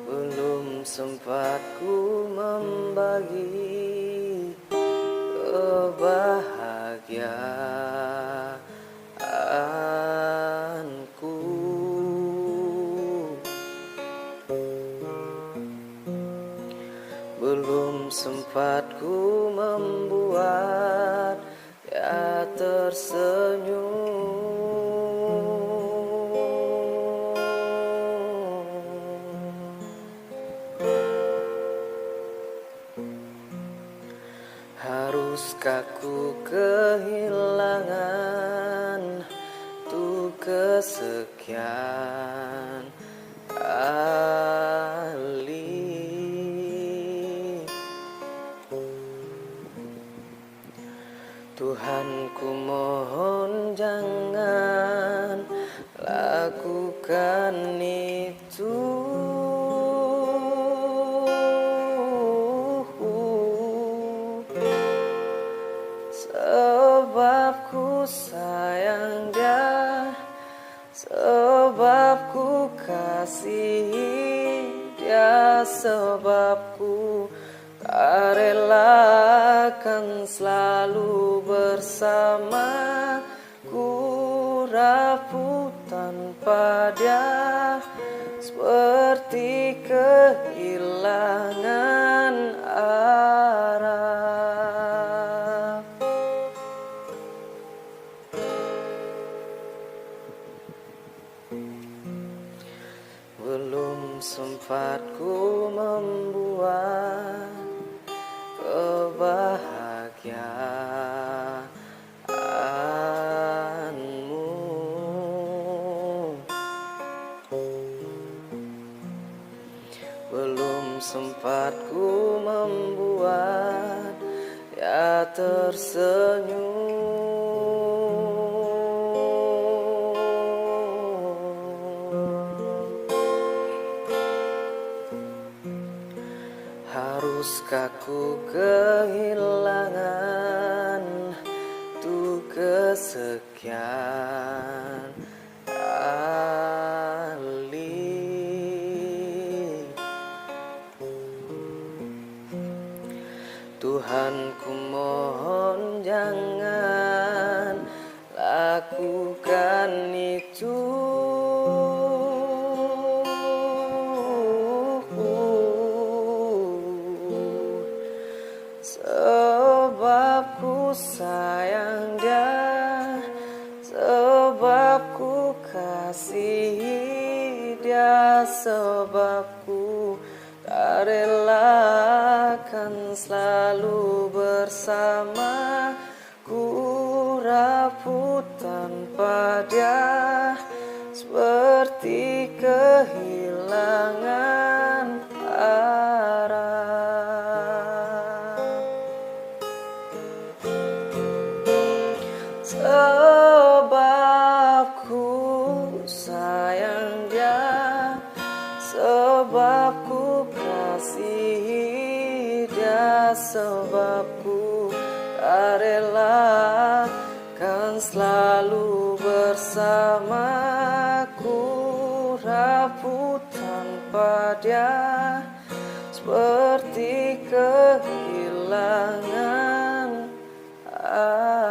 Belum sempat ku membagi kebahagiaanku. Belum sempat ku membuat dia tersenyum. Haruskah ku kehilangan untuk kesekian kali? Tuhan, ku mohon jangan lakukan itu. Sebab ku sayang dia, sebab ku kasihi dia, sebab ku tak rela kan selalu bersama. Ku rapuh tanpa dia, seperti kehilangan arah. Belum sempat ku membuat kebahagiaanmu. Belum sempat ku membuat dia tersenyum. Haruskah ku kehilangan untuk kesekian kali? Tuhan, ku mohon jangan lakukan itu. Sebab ku sayang dia, sebab ku kasihi dia, sebab ku tak rela kan selalu bersama. Ku rapuh tanpa dia, seperti kehilangan arah. Sebab ku sayang dia, sebab ku kasihi dia, sebab ku tak rela kan selalu bersama. Ku rapuh tanpa dia, seperti kehilangan arah.